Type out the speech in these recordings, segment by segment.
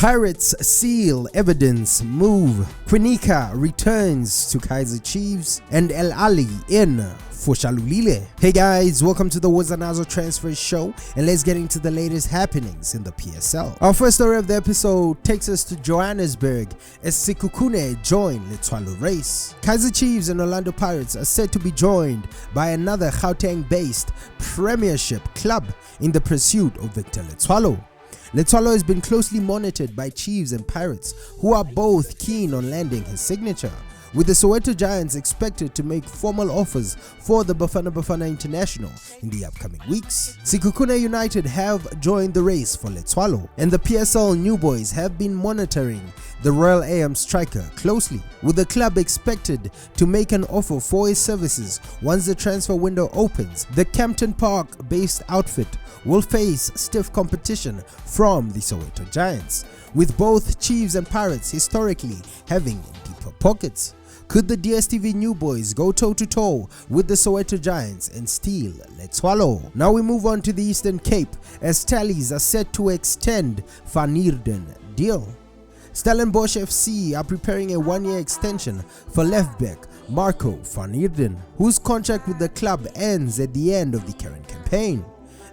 Pirates seal evidence move. Kwinika returns to Kaizer Chiefs and Ahly in for Shalulile. Hey guys, welcome to the Wozanazo Transfer Show, and let's get into the latest happenings in the PSL. Our first story of the episode takes us to Johannesburg as Sekhukhune join Letsoalo race. Kaizer Chiefs and Orlando Pirates are said to be joined by another Gauteng-based Premiership club in the pursuit of Victor Letsoalo. Letsoalo has been closely monitored by Chiefs and Pirates, who are both keen on landing his signature, with the Soweto Giants expected to make formal offers for the Bafana international in the upcoming weeks. Sekhukhune United have joined the race for Letsoalo, and the PSL New Boys have been monitoring the Royal AM striker closely, with the club expected to make an offer for his services once the transfer window opens. The Campton Park-based outfit will face stiff competition from the Soweto Giants, with both Chiefs and Pirates historically having deeper pockets. Could the Dstv New Boys go toe-to-toe with the Soweto Giants and steal Letsoalo? Now we move on to the Eastern Cape as tallies are set to extend Van Heerden deal. Stellenbosch FC are preparing a one-year extension for left-back Marco Van Heerden, whose contract with the club ends at the end of the current campaign.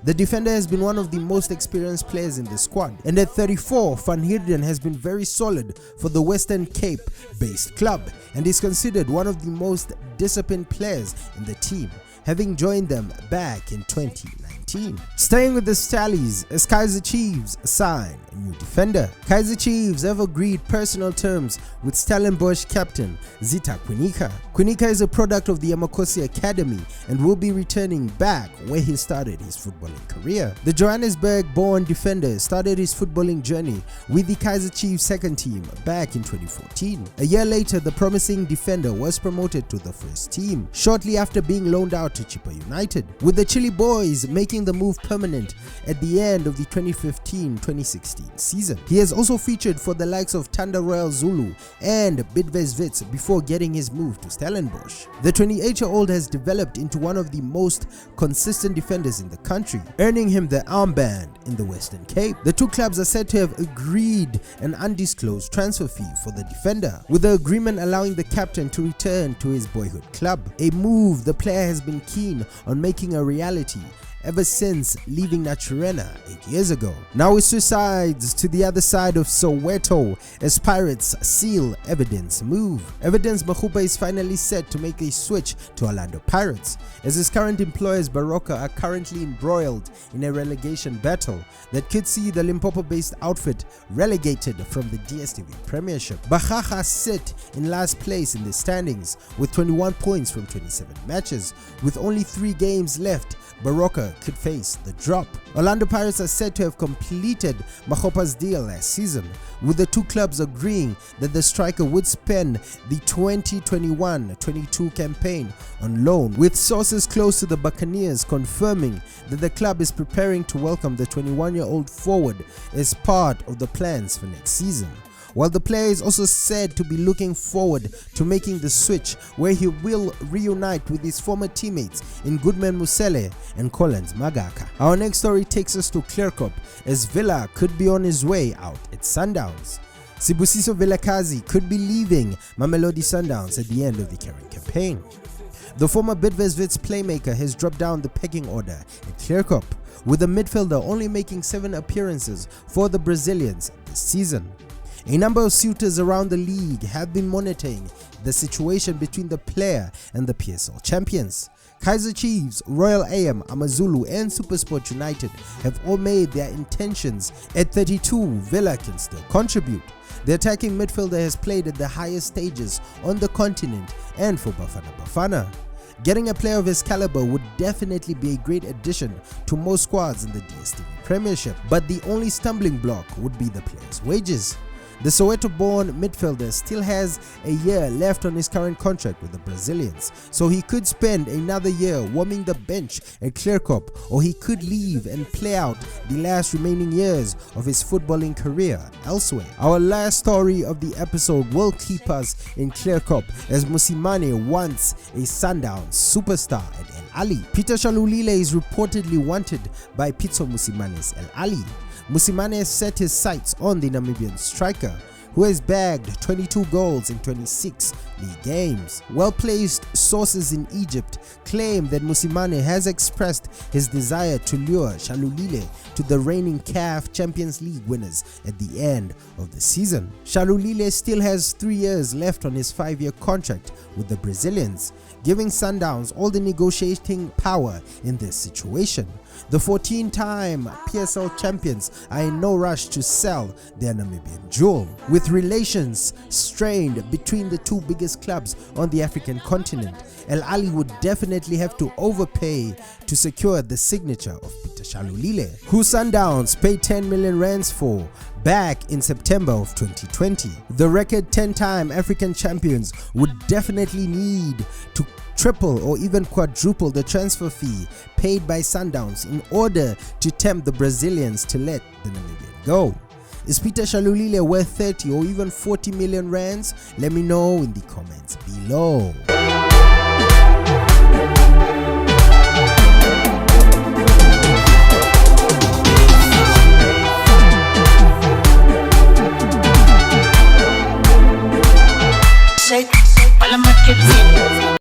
The defender has been one of the most experienced players in the squad, and at 34, Van Heerden has been very solid for the Western Cape-based club and is considered one of the most disciplined players in the team, having joined them back in 2019. Staying with the Stallies as Kaizer Chiefs sign a new defender. Kaizer Chiefs have agreed personal terms with Stellenbosch captain Zitha Kwinika. Kwinika is a product of the Amakosi Academy and will be returning back where he started his footballing career. The Johannesburg-born defender started his footballing journey with the Kaizer Chiefs second team back in 2014. A year later, the promising defender was promoted to the first team, shortly after being loaned out to Chippa United, with the Chile Boys making the move permanent at the end of the 2015-2016 season. He has also featured for the likes of Thanda Royal Zulu and Bidvest Wits before getting his move to Stellenbosch. The 28-year-old has developed into one of the most consistent defenders in the country, earning him the armband in the Western Cape. The two clubs are said to have agreed an undisclosed transfer fee for the defender, with the agreement allowing the captain to return to his boyhood club, a move the player has been keen on making a reality ever since leaving Naturena 8 years ago. Now we switch sides to the other side of Soweto as Pirates seal evidence move. Evidence Makgopa is finally set to make a switch to Orlando Pirates, as his current employers Baroka are currently embroiled in a relegation battle that could see the Limpopo-based outfit relegated from the Dstv Premiership. Bahaga sit in last place in the standings with 21 points from 27 matches. With only 3 games left, Baroka could face the drop. Orlando Pirates are said to have completed Makgopa's deal last season, with the two clubs agreeing that the striker would spend the 2021-22 campaign on loan, with sources close to the Buccanners confirming that the club is preparing to welcome the 21-year-old forward as part of the plans for next season. While the player is also said to be looking forward to making the switch, where he will reunite with his former teammates in Goodman Musele and Collins Magaka. Our next story takes us to Clearcop as Villa could be on his way out at Sundowns. Sibusiso Vilakazi could be leaving Mamelodi Sundowns at the end of the current campaign. The former Bidvest Wits playmaker has dropped down the pecking order at Clearcop, with the midfielder only making 7 appearances for the Brazilians this season. A number of suitors around the league have been monitoring the situation between the player and the PSL champions. Kaizer Chiefs, Royal AM, Amazulu and SuperSport United have all made their intentions. At 32, Villa can still contribute. The attacking midfielder has played at the highest stages on the continent and for Bafana. Getting a player of his caliber would definitely be a great addition to most squads in the Dstv Premiership, but the only stumbling block would be the player's wages. The Soweto-born midfielder still has a year left on his current contract with the Brazilians, so he could spend another year warming the bench at Clearcop, or he could leave and play out the last remaining years of his footballing career elsewhere. Our last story of the episode will keep us in Clearcop as Mosiamne wants a Sundowns superstar at Ahly. Peter Shalulile is reportedly wanted by Pitso Mosiamne's Ahly. Mosiamne has set his sights on the Namibian striker, who has bagged 22 goals in 26 league games. Well-placed sources in Egypt claim that Mosiamne has expressed his desire to lure Shalulile to the reigning CAF Champions League winners at the end of the season. Shalulile still has 3 years left on his 5-year contract with the Brazilians, giving Sundowns all the negotiating power in this situation. The 14-time PSL champions are in no rush to sell their Namibian jewel. With relations strained between the two biggest clubs on the African continent, Ahly would definitely have to overpay to secure the signature of Peter Shalulile, who Sundowns paid 10 million rands for back in September of 2020. The record 10-time African champions would definitely need to triple or even quadruple the transfer fee paid by Sundowns in order to tempt the Brazilians to let the Namibian go. Is Peter Shalulile worth 30 or even 40 million rands? Let me know in the comments below.